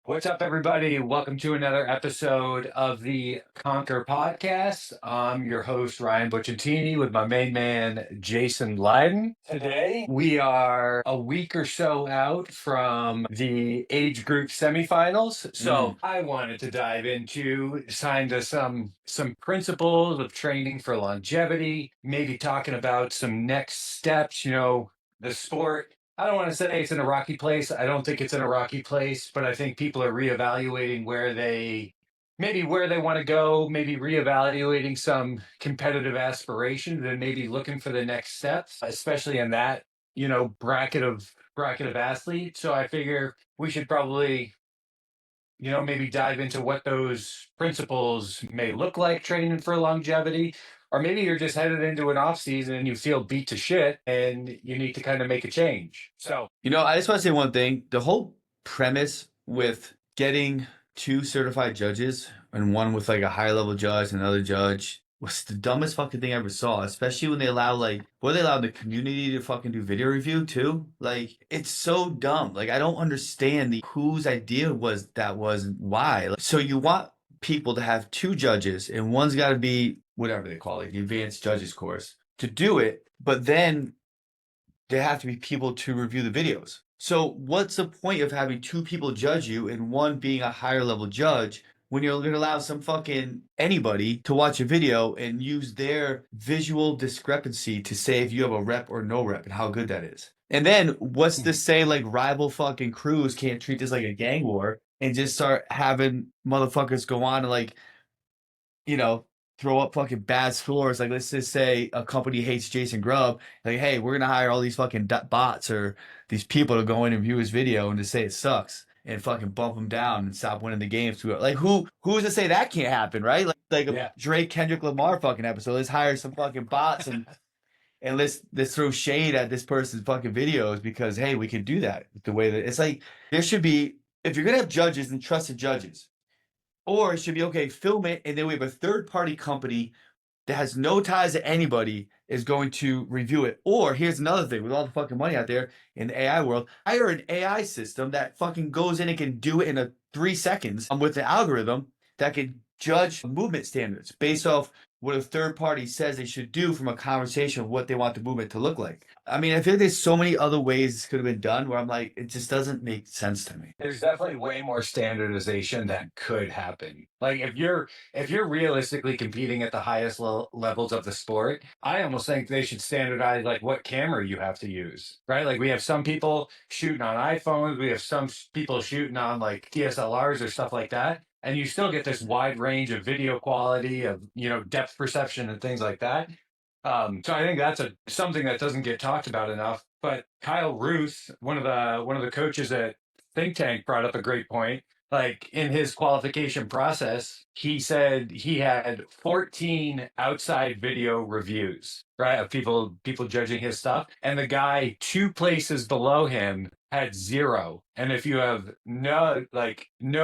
What's up, everybody? Welcome to another episode of the Conquer podcast. I'm your host, Ryan Butchentini, with my main man, Jason Leiden. Today, we are a week or so out from the age group semifinals. So I wanted to dive into kind of some principles of training for longevity, maybe talking about some next steps, the sport. I don't want to say it's in a rocky place. I don't think it's in a rocky place, but I think people are reevaluating where they want to go, maybe reevaluating some competitive aspirations and maybe looking for the next steps, especially in that, bracket of athletes. So I figure we should probably, maybe dive into what those principles may look like training for longevity. Or maybe you're just headed into an off season and you feel beat to shit and you need to kind of make a change. So, I just want to say one thing. The whole premise with getting two certified judges and one with like a higher level judge and another judge was the dumbest fucking thing I ever saw, especially when they allow they allow the community to fucking do video review too. Like, it's so dumb. Like, I don't understand whose idea was and why. So you want people to have two judges and one's got to be whatever they call it, the advanced judges course to do it, but then there have to be people to review the videos. So what's the point of having two people judge you and one being a higher level judge when you're going to allow some fucking anybody to watch a video and use their visual discrepancy to say if you have a rep or no rep and how good that is? And then what's to say like rival fucking crews can't treat this like a gang war and just start having motherfuckers go on and you know, throw up fucking bad scores. Like, let's just say a company hates Jason Grubb. Like, hey, we're gonna hire all these fucking bots or these people to go in and view his video and to say it sucks and fucking bump him down and stop winning the games. Like, who's to say that can't happen, right? Like a yeah. Drake Kendrick Lamar fucking episode. Let's hire some fucking bots and let's throw shade at this person's fucking videos because hey, we can do that the way that it's like there should be if you're gonna have judges and trusted judges. Or it should be okay, film it, and then we have a third party company that has no ties to anybody is going to review it. Or here's another thing with all the fucking money out there in the AI world, hire an AI system that fucking goes in and can do it in 3 seconds with the algorithm that can judge movement standards based off what a third party says they should do from a conversation of what they want the movement to look like. I mean, I feel like there's so many other ways this could have been done where I'm like, it just doesn't make sense to me. There's definitely way more standardization that could happen. Like if you're realistically competing at the highest levels of the sport, I almost think they should standardize like what camera you have to use, right? Like we have some people shooting on iPhones, we have some people shooting on like DSLRs or stuff like that, and you still get this wide range of video quality, of depth perception and things like that. So I think that's something that doesn't get talked about enough. But Kyle Ruth, one of the coaches at Think Tank, brought up a great point. Like in his qualification process, he said he had 14 outside video reviews, right, of people judging his stuff, and the guy two places below him had zero. And if you have no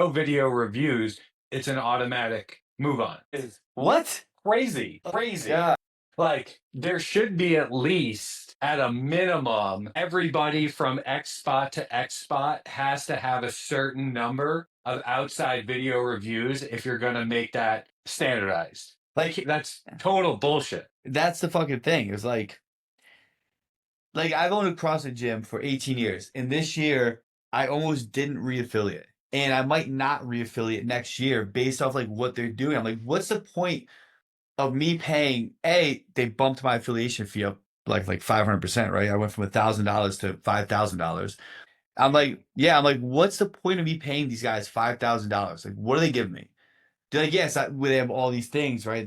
video reviews, it's an automatic move on. It's What? crazy, crazy. Like there should be at least at a minimum, everybody from X spot to X spot has to have a certain number of outside video reviews if you're going to make that standardized. Like that's total bullshit. That's the fucking thing. It's like I've owned a CrossFit gym for 18 years, and this year I almost didn't reaffiliate, and I might not reaffiliate next year based off like what they're doing. I'm like, what's the point of me paying? They bumped my affiliation fee up like 500%, right? I went from $1,000 to $5,000. I'm like, yeah, I'm like, what's the point of me paying these guys $5,000? Like, what are they giving me? They're like, yes, they have all these things, right?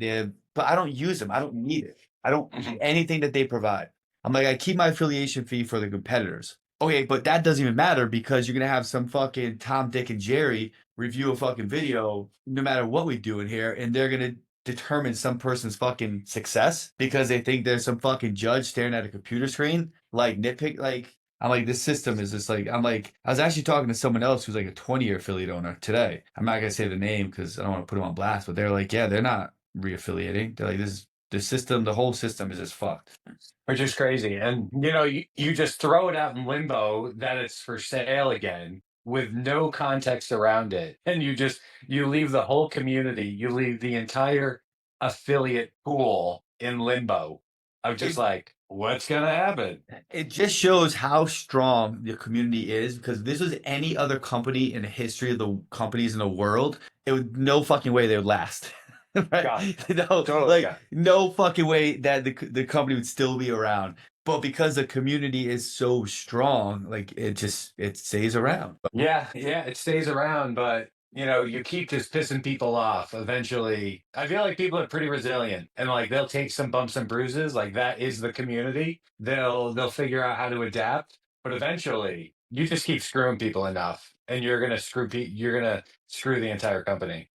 But I don't use them. I don't need it. I don't need anything that they provide. I'm like, I keep my affiliation fee for the competitors. Okay, but that doesn't even matter because you're gonna have some fucking Tom, Dick, and Jerry review a fucking video, no matter what we do in here, and they're gonna determine some person's fucking success because they think there's some fucking judge staring at a computer screen, like nitpick, like I'm like, this system is just like, I'm like, I was actually talking to someone else who's like a 20-year affiliate owner today. I'm not gonna say the name because I don't want to put them on blast, but they're like, yeah, they're not reaffiliating. They're like, the whole system is just fucked. Which is crazy. And you just throw it out in limbo that it's for sale again. with no context around it, and you leave the whole community, you leave the entire affiliate pool in limbo of just like, what's gonna happen? It just shows how strong the community is because if this was any other company in the history of the companies in the world, it would no fucking way they would last. Right? God, No, totally, like God. no fucking way that the company would still be around. But because the community is so strong, like it stays around. Yeah, yeah, it stays around, but you keep just pissing people off. Eventually, I feel like people are pretty resilient, and like they'll take some bumps and bruises. Like that is the community. They'll figure out how to adapt, but eventually, you just keep screwing people enough, and you're gonna screw the entire company,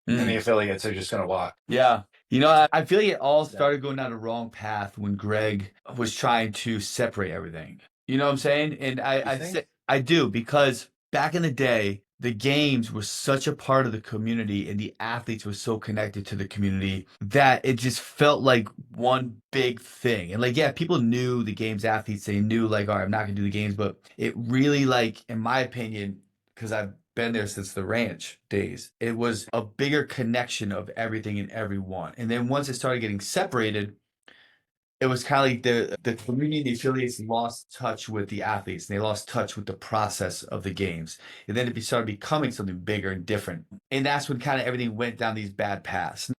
and the Mm. affiliates are just gonna walk. Yeah. You know, I feel like it all Yeah. started going down the wrong path when Greg was trying to separate everything. You know what I'm saying? And You think? I do because back in the day, the games were such a part of the community and the athletes were so connected to the community that it just felt like one big thing. And like, yeah, people knew the games athletes, they knew like, all right, I'm not gonna do the games, but it really like, in my opinion, because I've been there since the ranch days. It was a bigger connection of everything and everyone. And then once it started getting separated, it was kind of like the community, the affiliates lost touch with the athletes. And they lost touch with the process of the games. And then it started becoming something bigger and different. And that's when kind of everything went down these bad paths.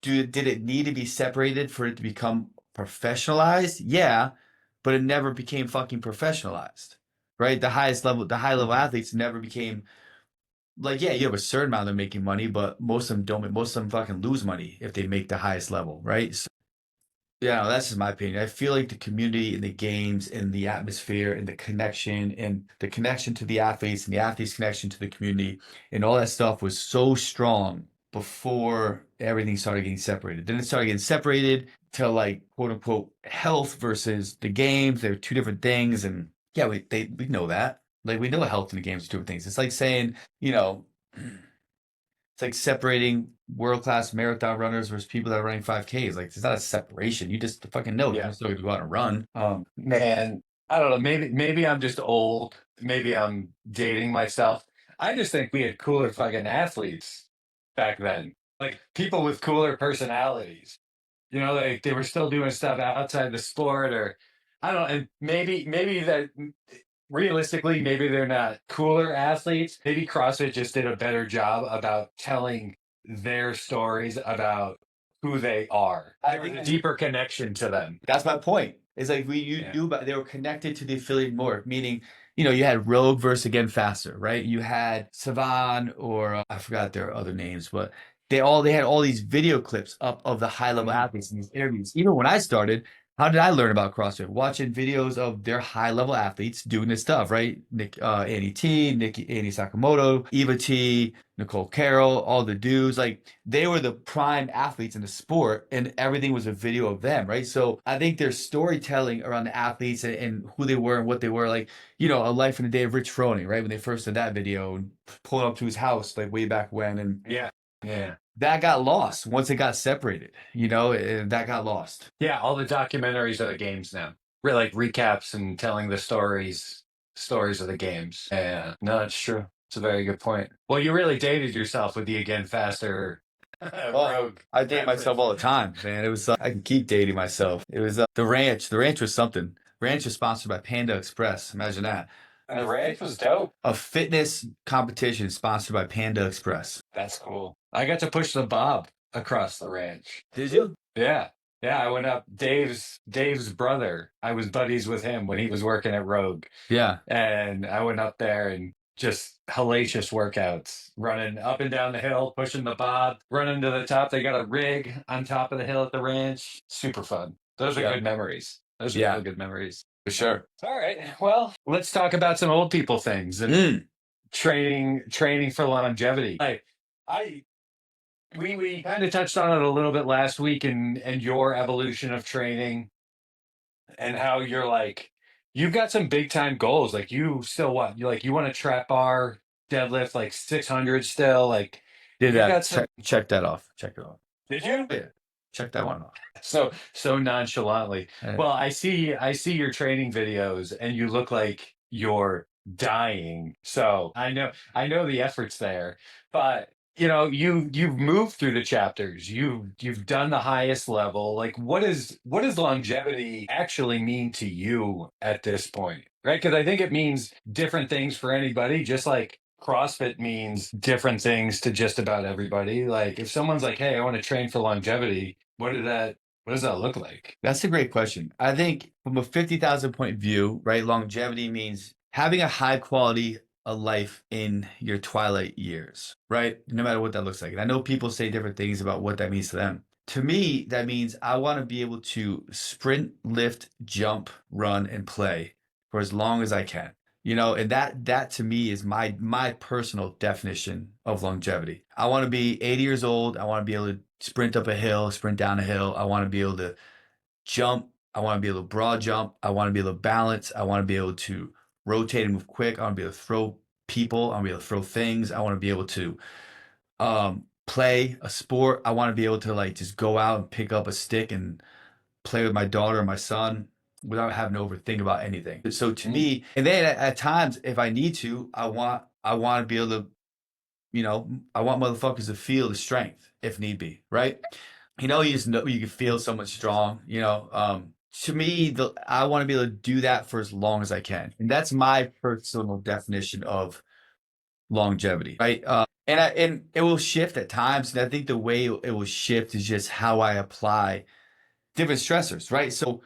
Did it need to be separated for it to become professionalized? Yeah, but it never became fucking professionalized. Right? The high level Mhm. athletes never became like yeah, you have a certain amount of them making money, but most of them don't. Most of them fucking lose money if they make the highest level, right? So, yeah, no, that's just my opinion. I feel like the community and the games and the atmosphere and the connection to the athletes and the athletes' connection to the community and all that stuff was so strong before everything started getting separated. Then it started getting separated to like quote unquote health versus the games. They're two different things, and yeah, we know that. Like we know health and the games are two different things. It's like saying, you know, it's like separating world class marathon runners versus people that are running 5Ks. Like it's not a separation. You just fucking know you Yeah. can still go out and run. Man, I don't know. Maybe I'm just old. Maybe I'm dating myself. I just think we had cooler fucking athletes back then. Like people with cooler personalities. Like they were still doing stuff outside the sport, or I don't know. And maybe that realistically, maybe they're not cooler athletes. Maybe CrossFit just did a better job about telling their stories about who they are. I There was think a deeper connection to them. that's my point. It's like we you Yeah. do, but they were connected to the affiliate more. Meaning, you know, you had Rogue versus Again Faster, right? You had Savan or I forgot their other names, but they had all these video clips up of the high level Mhm. athletes in these interviews. Even when I started, how did I learn about CrossFit? Watching videos of their high level athletes doing this stuff, right? Annie Sakamoto, Eva T, Nicole Carroll, all the dudes, like they were the prime athletes in the sport and everything was a video of them, right? So I think their storytelling around the athletes and who they were and what they were, like, you know, A Life in a Day of Rich Froning, right? When they first did that video and pulling up to his house, like way back when. And Yeah. Yeah. that got lost once it got separated, you know, that got lost. Yeah. All the documentaries are the games now. Like recaps and telling the stories of the games. Yeah. No, it's true. It's a very good point. Well, you really dated yourself with the Again Faster Oh, Rogue I date myself reference. all the time, man. It was I can keep dating myself. It was the ranch. The ranch was something. Ranch was sponsored by Panda Express. Imagine that. And the ranch was dope. A fitness competition sponsored by Panda Express. That's cool. I got to push the bob across the ranch. Did you? Yeah. Yeah, I went up Dave's brother. I was buddies with him when he was working at Rogue. Yeah. And I went up there and just hellacious workouts, running up and down the hill, pushing the bob, running to the top. They got a rig on top of the hill at the ranch. Super fun. Those are Yeah. good memories. Those are Yeah, really good memories. for sure. All right. Well, let's talk about some old people things and Mm. training for longevity. I we kind of touched on it a little bit last week and your evolution of training and how you're like you've got some big time goals. Like you still what? You want to trap bar deadlift like 600 still. Like Did you've that. got some. Check that off. Check it off. Did you? Yeah. Check that one off. So nonchalantly. Uh, Well, I see your training videos and you look like you're dying. So I know the efforts there, but you've moved through the chapters. You've done the highest level. Like what does longevity actually mean to you at this point? Right? Because I think it means different things for anybody, just like CrossFit means different things to just about everybody. Like if someone's like, "Hey, I want to train for longevity," what does that look like? That's a great question. I think from a 50,000 point view, right, longevity means having a high quality of life in your twilight years, right? No matter what that looks like. And I know people say different things about what that means to them. To me, that means I want to be able to sprint, lift, jump, run, and play for as long as I can. And that to me is my personal definition of longevity. I want to be 80 years old. I want to be able to sprint up a hill, sprint down a hill. I want to be able to jump. I want to be able to broad jump. I want to be able to balance. I want to be able to rotate and move quick. I want to be able to throw people. I want to be able to throw things. I want to be able to play a sport. I want to be able to like just go out and pick up a stick and play with my daughter or my son without having to overthink about anything. So to me, and then at times, if I need to, I want to be able to, I want motherfuckers to feel the strength if need be, right? You just know you can feel so much strong. To me, I want to be able to do that for as long as I can, and that's my personal definition of longevity, right? And it will shift at times, and I think the way it will shift is just how I apply different stressors, right? So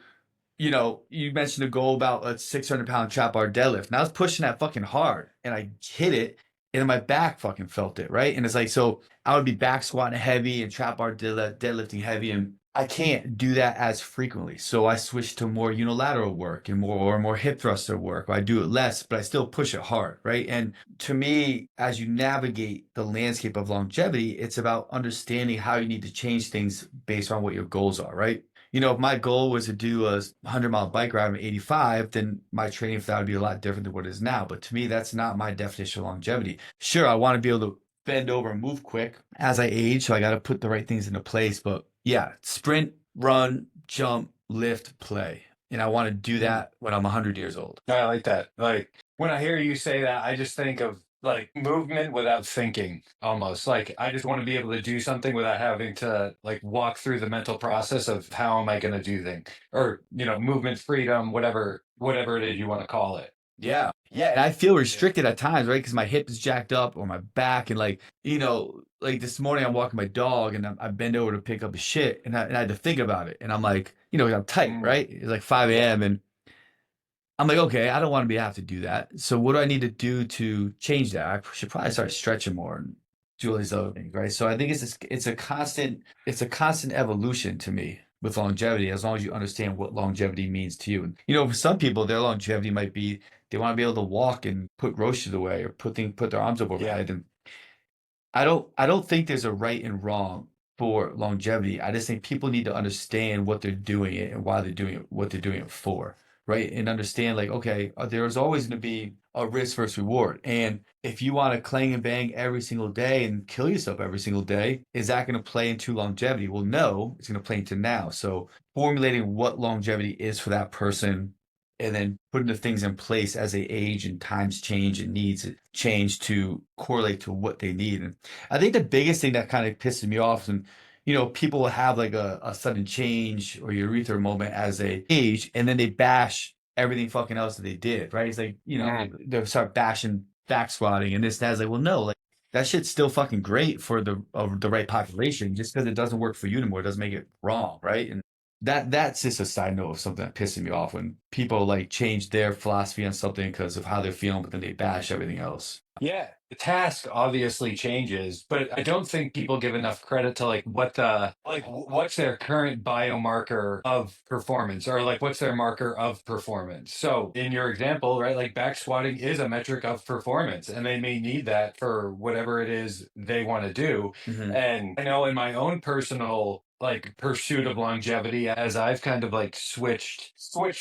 you mentioned a goal about a 600-pound trap bar deadlift. And I was pushing that fucking hard and I hit it and then my back fucking felt it, right? And it's like, so I would be back squatting heavy and trap bar deadlifting heavy. And I can't do that as frequently. So I switched to more unilateral work and more hip thruster work. I do it less, but I still push it hard, right? And to me, as you navigate the landscape of longevity, it's about understanding how you need to change things based on what your goals are, right? If my goal was to do a 100-mile bike ride at 85, then my training for that would be a lot different than what it is now. But to me, that's not my definition of longevity. Sure, I want to be able to bend over and move quick as I age, so I got to put the right things into place. But yeah, sprint, run, jump, lift, play. And I want to do that when I'm 100 years old. I like that. Like when I hear you say that, I just think of like movement without thinking almost. Like I just want to be able to do something without having to like walk through the mental process of how am I going to do things or, movement freedom, whatever it is you want to call it. Yeah. Yeah. And I feel restricted at times, right? Because my hip is jacked up or my back. And like this morning I'm walking my dog and I bend over to pick up a shit and I had to think about it. And I'm like, I'm tight, right? It's like 5 a.m. and I'm like, okay, I don't want to have to do that. So what do I need to do to change that? I should probably start stretching more and do all these other things, right? So I think it's a constant evolution to me with longevity, as long as you understand what longevity means to you. And for some people, their longevity might be they want to be able to walk and put groceries away or put their arms up overhead. And I don't think there's a right and wrong for longevity. I just think people need to understand what they're doing it and why they're doing it, what they're doing it for, right? And understand like, okay, there's always going to be a risk versus reward. And if you want to clang and bang every single day and kill yourself every single day, is that going to play into longevity? Well, no, it's going to play into now. So formulating what longevity is for that person and then putting the things in place as they age and times change and needs change to correlate to what they need. And I think the biggest thing that kind of pisses me off is, people will have like a sudden change or urethra moment as they age, and then they bash everything fucking else that they did, right? It's like, they'll start bashing back squatting and this, and that's like, well, no, like that shit's still fucking great for the right population. Just because it doesn't work for you anymore doesn't make it wrong, right? And that's just a side note of something that pisses me off when people like change their philosophy on something because of how they're feeling, but then they bash everything else. Yeah, the task obviously changes, but I don't think people give enough credit to like what's their current biomarker of performance or like what's their marker of performance. So in your example, right, like back squatting is a metric of performance and they may need that for whatever it is they want to do. Mhm. And I know in my own personal like pursuit of longevity as I've kind of like switched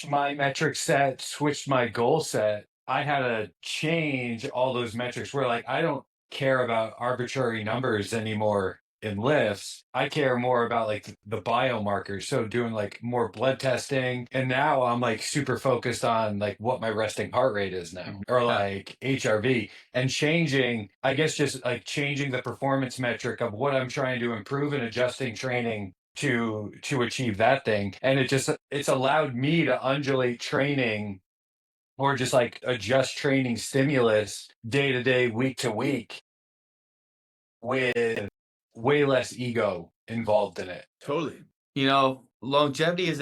my metric set, switched my goal set, I had to change all those metrics where like I don't care about arbitrary numbers anymore in lifts. I care more about like the biomarkers. So doing like more blood testing. And now I'm like super focused on like what my resting heart rate is now, or Yeah, like HRV, and changing, I guess just like changing the performance metric of what I'm trying to improve and adjusting training to achieve that thing. And it's allowed me to undulate training or just like adjust training stimulus day to day, week to week with way less ego involved in it. totally. You know, longevity can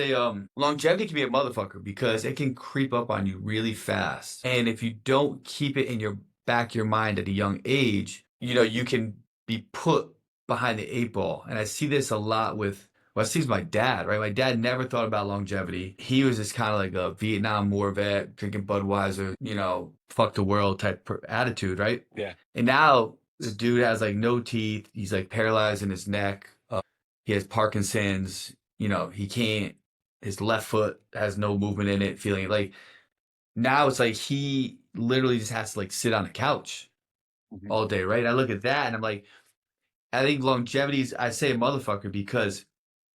be a motherfucker because it can creep up on you really fast. And if you don't keep it in your back of your mind at a young age, you know, you can be put behind the eight ball. And I see this a lot with, well, I see my dad, right? My dad never thought about longevity. He was just kind of like a Vietnam War vet, drinking Budweiser, you know, fuck the world type attitude, right? Yeah. And now the dude has like no teeth. He's like paralyzed in his neck. He has Parkinson's. You know, he can't. His left foot has no movement in it. Feeling like now it's like he literally just has to like sit on a couch Mhm. all day, right? I look at that and I'm like, I think longevity is. I say a motherfucker because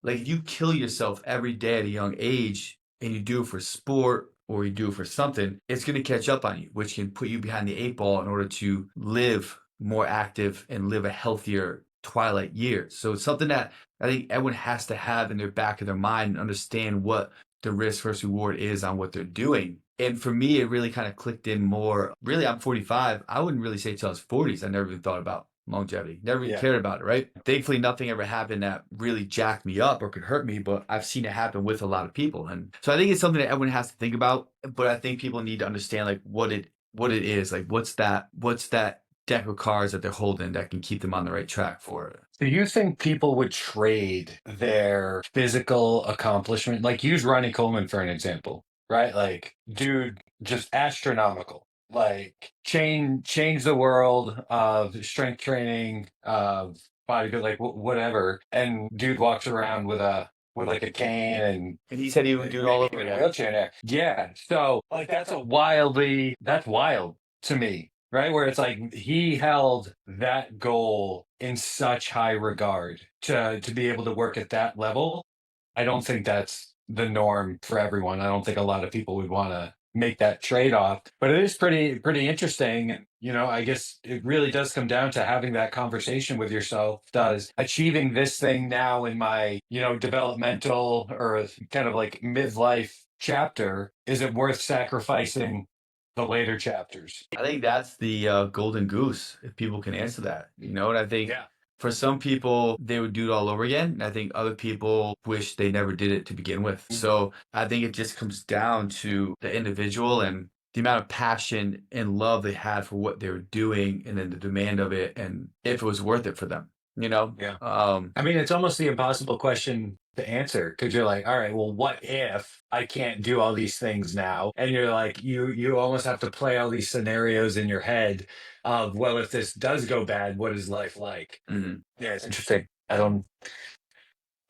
like if you kill yourself every day at a young age and you do it for sport or you do it for something, it's going to catch up on you, which can put you behind the eight ball in order to live more active and live a healthier twilight years. So it's something that I think everyone has to have in their back of their mind and understand what the risk versus reward is on what they're doing. And for me, it really kind of clicked in more. Really, I'm 45. I wouldn't really say till I was 40s. I never even thought about longevity. Never even Yeah. cared about it, right? Thankfully, nothing ever happened that really jacked me up or could hurt me, but I've seen it happen with a lot of people. And so I think it's something that everyone has to think about, but I think people need to understand like what it is. Like what's that deck of cards that they're holding that can keep them on the right track for it. Do you think people would trade their physical accomplishment? Like use Ronnie Coleman for an example, right? Like, dude, just astronomical. Like change the world of strength training, of bodybuilding, like whatever. And dude walks around with like a cane and And he said he would do it all maybe over even a again. wheelchair there. Yeah. So like that's wild to me. Right. Where it's like he held that goal in such high regard to be able to work at that level. I don't think that's the norm for everyone. I don't think a lot of people would want to make that trade-off. But it is pretty interesting. You know, I guess it really does come down to having that conversation with yourself. Does achieving this thing now in my, developmental or kind of like midlife chapter, is it worth sacrificing the later chapters? I think that's the golden goose if people can answer that, you know. And I think Yeah. for some people they would do it all over again. And I think other people wish they never did it to begin with. So I think it just comes down to the individual and the amount of passion and love they had for what they were doing, and then the demand of it, and if it was worth it for them, you know. Yeah. I mean, it's almost the impossible question to answer because you're like, all right, well, what if I can't do all these things now? And you're like, you almost have to play all these scenarios in your head of, well, if this does go bad, what is life like? Mhm. Yeah, it's interesting. I don't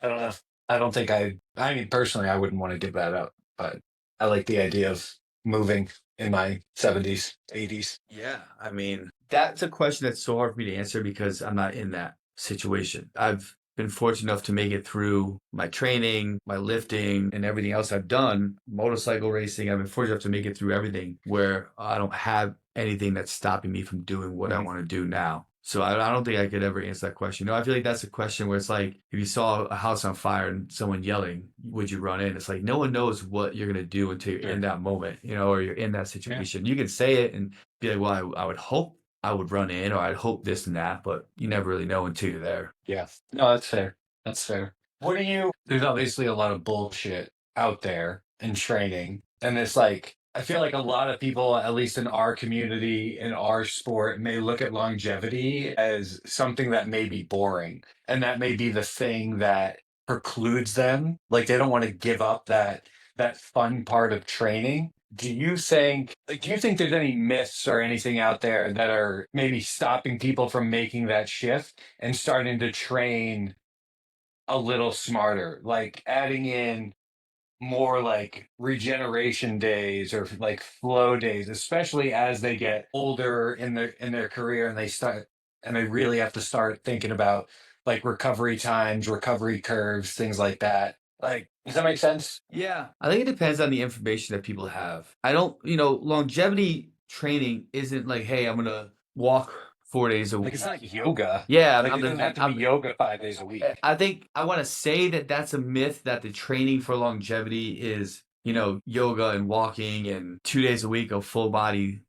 know. I don't think I mean, personally, I wouldn't want to give that up, but I like the idea of moving in my 70s, 80s. Yeah, I mean, that's a question that's so hard for me to answer because I'm not in that situation. I've been fortunate enough to make it through my training, my lifting, and everything else I've done, motorcycle racing. I've been fortunate enough to make it through everything where I don't have anything that's stopping me from doing what I Mhm. want to do now. So I don't think I could ever answer that question. No, I feel like that's a question where it's like if you saw a house on fire and someone yelling, would you run in? It's like no one knows what you're gonna do until you're Sure. in that moment, you know, or you're in that Yeah. situation. You can say it and be like, well, I would hope I would run in, or I'd hope this and that, but you never really know until you're there. Yeah. No, that's fair. That's fair. There's obviously a lot of bullshit out there in training. And it's like, I feel like a lot of people, at least in our community, in our sport, may look at longevity as something that may be boring. And that may be the thing that precludes them. Like they don't want to give up that fun part of training. Do you think there's any myths or anything out there that are maybe stopping people from making that shift and starting to train a little smarter, like adding in more like regeneration days or like flow days, especially as they get older in their career and they really have to start thinking about like recovery times, recovery curves, things like that. Like, does that make sense? Yeah. I think it depends on the information that people have. I don't, longevity training isn't like, hey, I'm gonna walk 4 days a Like, week. it's not yoga. Yeah, Like, it doesn't have to be yoga 5 days a week. I think I want to say that that's a myth that the training for longevity is, yoga and walking and 2 days a week of full body,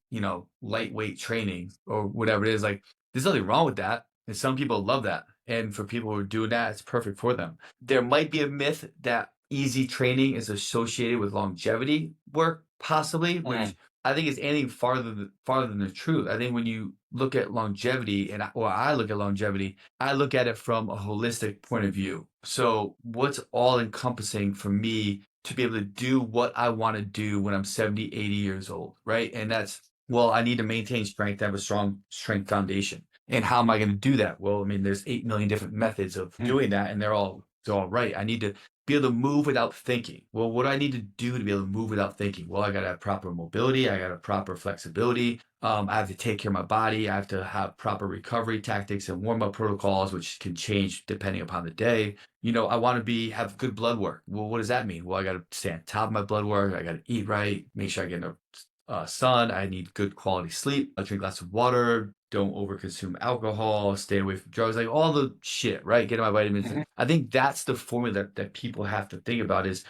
lightweight training or whatever it is. Like, there's nothing wrong with that. And some people love that. And for people who are doing that, it's perfect for them. There might be a myth that easy training is associated with longevity work, possibly, which I think is anything farther than the truth. I think when you look at longevity, or I look at longevity, I look at it from a holistic point of view. So what's all encompassing for me to be able to do what I want to do when I'm 70, 80 years old, right? And that's, well, I need to maintain strength, have a strong strength foundation. And how am I going to do that? Well, I mean, there's 8 million different methods of doing that, and they're all right. I need to be able to move without thinking. Well, what do I need to do to be able to move without thinking? Well, I got to have proper mobility. I got to have proper flexibility. I have to take care of my body. I have to have proper recovery tactics and warm up protocols, which can change depending upon the day. I want to have good blood work. Well, what does that mean? Well, I got to stay on top of my blood work. I got to eat right, make sure I get enough sun. I need good quality sleep. I drink lots of water. Don't overconsume alcohol. Stay away from drugs. Like all the shit, right? Getting my vitamins. I think that's the formula that people have to think about is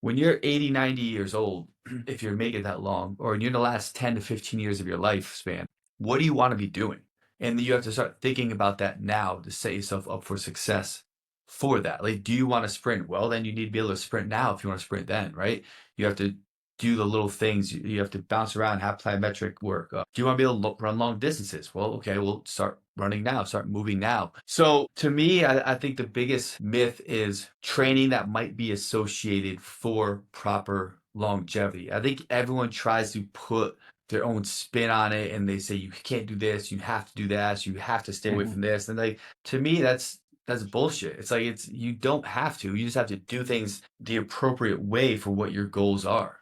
when you're 80, 90 years old, if you're making that long, or you're in the last 10 to 15 years of your lifespan, what do you want to be doing? And you have to start thinking about that now to set yourself up for success for that. Like, do you want to sprint? Well, then you need to be able to sprint now if you want to sprint then, right? You have to do the little things. You have to bounce around, have plyometric work. Do you want to be able to run long distances? Well, okay, we'll start running now, start moving now. So to me, I think the biggest myth is training that might be associated for proper longevity. I think everyone tries to put their own spin on it and they say you can't do this, you have to do that, you have to stay away from this. And like to me, that's bullshit. It's like you don't have to. You just have to do things the appropriate way for what your goals are.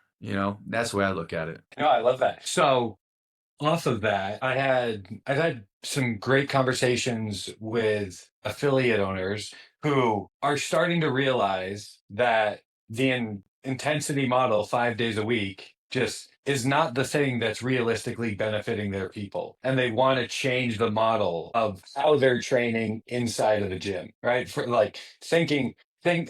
That's the way I look at it. No, I love that. So off of that, I've had some great conversations with affiliate owners who are starting to realize that the intensity model 5 days a week just is not the thing that's realistically benefiting their people. And they want to change the model of how they're training inside of the gym, right? For like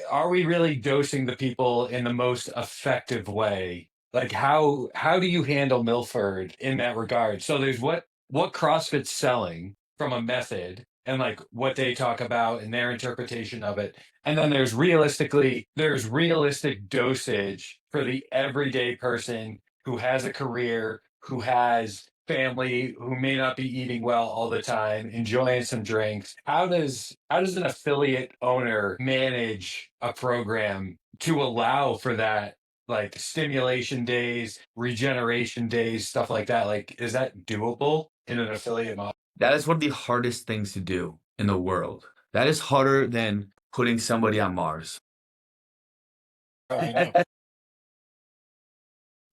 are we really dosing the people in the most effective way? Like how do you handle Milford in that regard? So there's what CrossFit's selling from a method and like what they talk about and their interpretation of it. And then there's realistic dosage for the everyday person who has a career, who has family, who may not be eating well all the time, enjoying some drinks. How does an affiliate owner manage a program to allow for that, like stimulation days, regeneration days, stuff like that? Like, is that doable in an affiliate model? That is one of the hardest things to do in the world. That is harder than putting somebody on Mars. Oh, I know.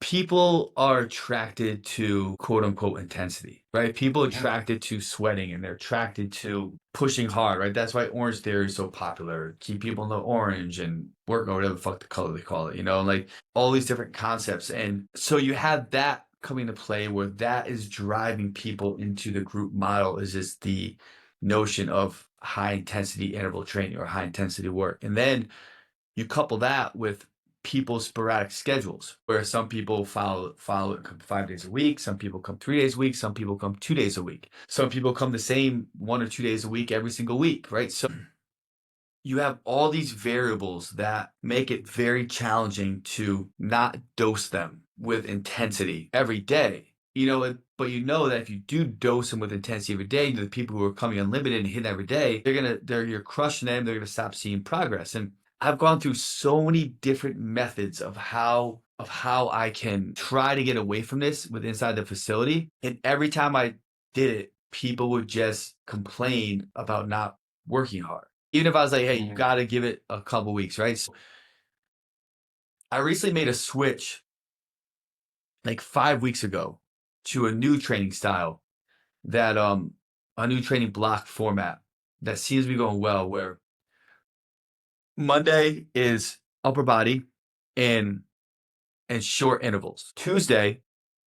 People are attracted to quote unquote intensity, right? People are attracted to sweating and they're attracted to pushing hard, right? That's why Orange Theory is so popular. Keep people in the orange and work or whatever the fuck the color they call it, like all these different concepts. And so you have that coming to play where that is driving people into the group model is just the notion of high intensity interval training or high intensity work. And then you couple that with people's sporadic schedules, where some people follow it, come 5 days a week, some people come 3 days a week, some people come 2 days a week, some people come the same 1 or 2 days a week every single week, right? So you have all these variables that make it very challenging to not dose them with intensity every day. But that if you do dose them with intensity every day, the people who are coming unlimited and hitting every day, you're crushing them. They're gonna stop seeing progress. And I've gone through so many different methods of how I can try to get away from this with inside the facility. And every time I did it, people would just complain about not working hard. Even if I was like, hey, you got to give it a couple weeks, right? So I recently made a switch like 5 weeks ago to a new training style a new training block format that seems to be going well, where Monday is upper body and short intervals. Tuesday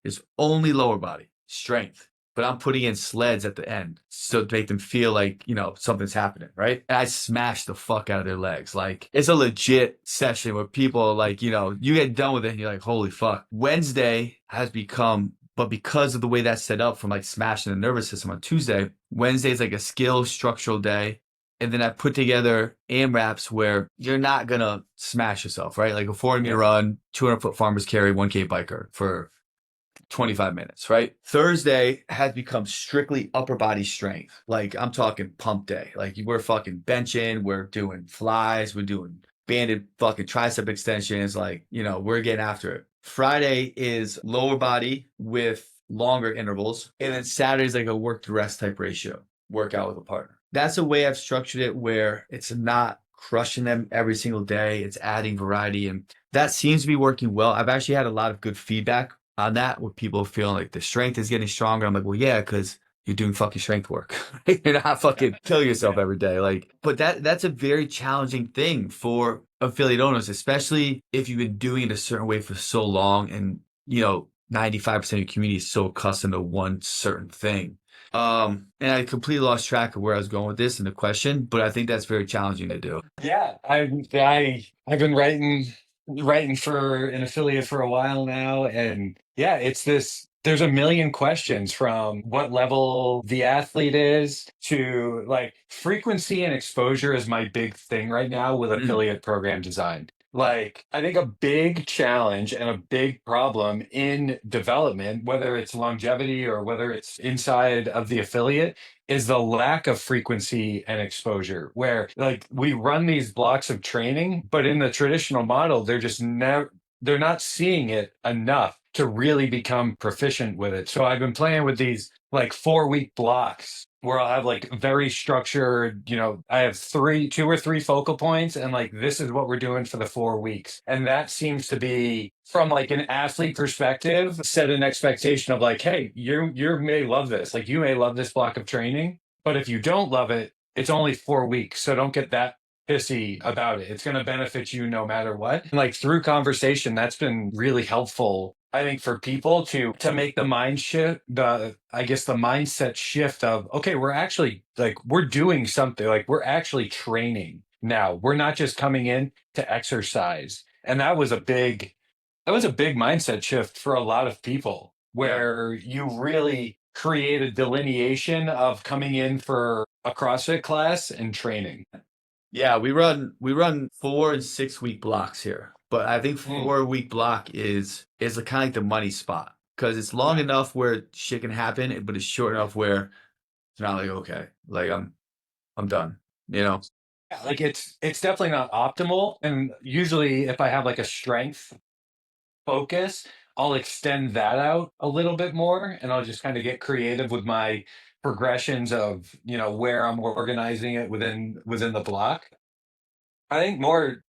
is only lower body strength, but I'm putting in sleds at the end so to make them feel like, something's happening, right? And I smash the fuck out of their legs. Like, it's a legit session where people are like, you get done with it and you're like, holy fuck. Wednesday has become, but because of the way that's set up from like smashing the nervous system on Tuesday, Wednesday is like a skill structural day. And then I put together AMRAPs where you're not going to smash yourself, right? Like a 40-meter run, 200-foot farmer's carry, 1K biker for 25 minutes, right? Thursday has become strictly upper body strength. Like, I'm talking pump day. Like, we're fucking benching, we're doing flies, we're doing banded fucking tricep extensions. Like, we're getting after it. Friday is lower body with longer intervals. And then Saturday is like a work to rest type ratio, workout with a partner. That's the way I've structured it, where it's not crushing them every single day. It's adding variety. And that seems to be working well. I've actually had a lot of good feedback on that, with people feeling like the strength is getting stronger. I'm like, well, yeah, because you're doing fucking strength work. You're not fucking kill yourself every day. Like, but that's a very challenging thing for affiliate owners, especially if you've been doing it a certain way for so long, and 95% of your community is so accustomed to one certain thing. And I completely lost track of where I was going with this and the question, but I think that's very challenging to do. Yeah, I've been writing for an affiliate for a while now, and yeah, it's this. There's a million questions, from what level the athlete is to like frequency and exposure is my big thing right now with affiliate program design. Like, I think a big challenge and a big problem in development, whether it's longevity or whether it's inside of the affiliate, is the lack of frequency and exposure, where like we run these blocks of training, but in the traditional model, they're not seeing it enough to really become proficient with it. So I've been playing with these like 4-week blocks where I'll have like very structured, I have 2 or 3 focal points, and like this is what we're doing for the 4 weeks. And that seems to be, from like an athlete perspective, set an expectation of like, hey, you may love this. Like, you may love this block of training, but if you don't love it, it's only 4 weeks. So don't get that pissy about it. It's going to benefit you no matter what. And like, through conversation, that's been really helpful, I think, for people to make the mind shift, the mindset shift of, okay, we're actually like, we're doing something, like we're actually training now. We're not just coming in to exercise. And that was a big mindset shift for a lot of people, where you really create a delineation of coming in for a CrossFit class and training. Yeah, we run 4 and 6 week blocks here, but I think 4 week block is kind of like the money spot, because it's long enough where shit can happen, but it's short enough where it's not like, okay, like I'm done. Yeah, like it's definitely not optimal. And usually if I have like a strength focus, I'll extend that out a little bit more, and I'll just kind of get creative with my progressions of, where I'm organizing it within the block. I think more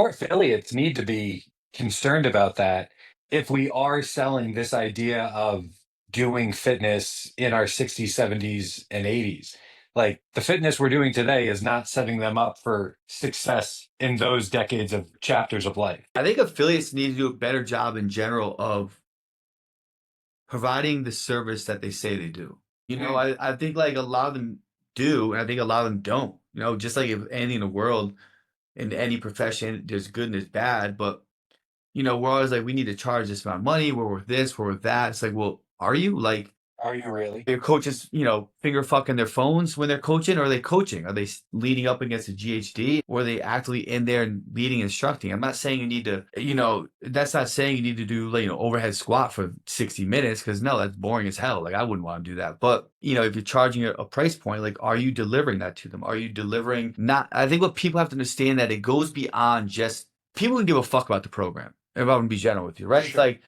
affiliates need to be concerned about that if we are selling this idea of doing fitness in our 60s, 70s, and 80s. Like, the fitness we're doing today is not setting them up for success in those decades of chapters of life. I think affiliates need to do a better job in general of providing the service that they say they do. I think like a lot of them do, and I think a lot of them don't. Just like if anything in the world, in any profession, there's good and there's bad, but we're always like, we need to charge this amount of money, we're worth this, we're worth that. It's like, well, are you? Like, Are you really? their coaches, finger fucking their phones when they're coaching, or are they coaching? Are they leading up against a GHD, or are they actually in there and leading, instructing? I'm not saying you need to, that's not saying you need to do, like, overhead squat for 60 minutes, because no, that's boring as hell. Like, I wouldn't want to do that. But, if you're charging a price point, like, are you delivering that to them? Are you delivering not, I think what people have to understand, that it goes beyond just, people can give a fuck about the program. If I'm going to be general with you, right? It's like,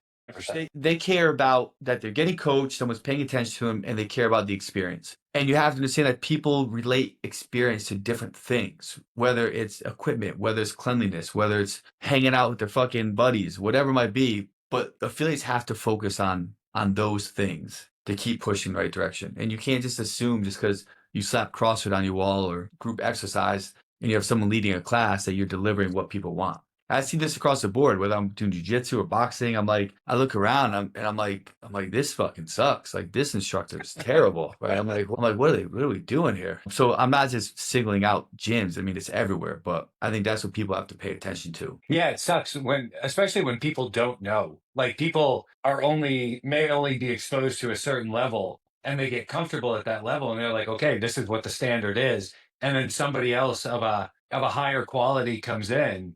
they care about that they're getting coached, someone's paying attention to them, and they care about the experience. And you have to understand that people relate experience to different things, whether it's equipment, whether it's cleanliness, whether it's hanging out with their fucking buddies, whatever it might be. But affiliates have to focus on those things to keep pushing the right direction. And you can't just assume, just because you slap CrossFit on your wall or group exercise, and you have someone leading a class that you're delivering what people want. I see this across the board, whether I'm doing jujitsu or boxing. I'm like, I look around and I'm like, this fucking sucks. Like this instructor is terrible, right? I'm like, what are we doing here? So I'm not just singling out gyms. I mean, it's everywhere, but I think that's what people have to pay attention to. Yeah, it sucks when, especially when people don't know. Like people may only be exposed to a certain level, and they get comfortable at that level, and they're like, okay, this is what the standard is. And then somebody else of a higher quality comes in,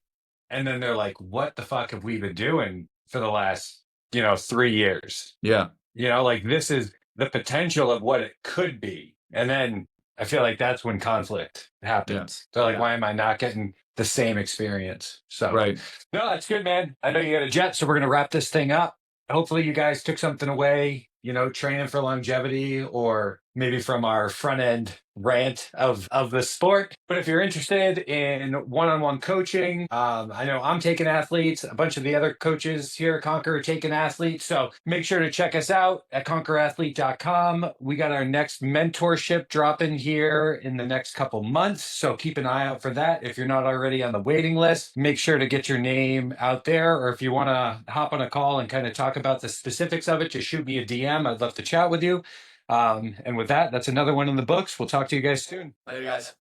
and then they're like, what the fuck have we been doing for the last 3 years? Yeah, Like this is the potential of what it could be. And then I feel like that's when conflict yeah, happens. So like, why am I not getting the same experience? So right. no, that's good, man. I know you got a jet, so we're gonna wrap this thing up. Hopefully you guys took something away, training for longevity, or maybe from our front end rant of the sport. But if you're interested in one-on-one coaching, I know I'm taking athletes. A bunch of the other coaches here at Conquer are taking athletes. So make sure to check us out at conquerathlete.com. We got our next mentorship dropping here in the next couple months. So keep an eye out for that. If you're not already on the waiting list, make sure to get your name out there. Or if you want to hop on a call and kind of talk about the specifics of it, just shoot me a DM. I'd love to chat with you. And with that, that's another one in the books. We'll talk to you guys soon. Later, guys.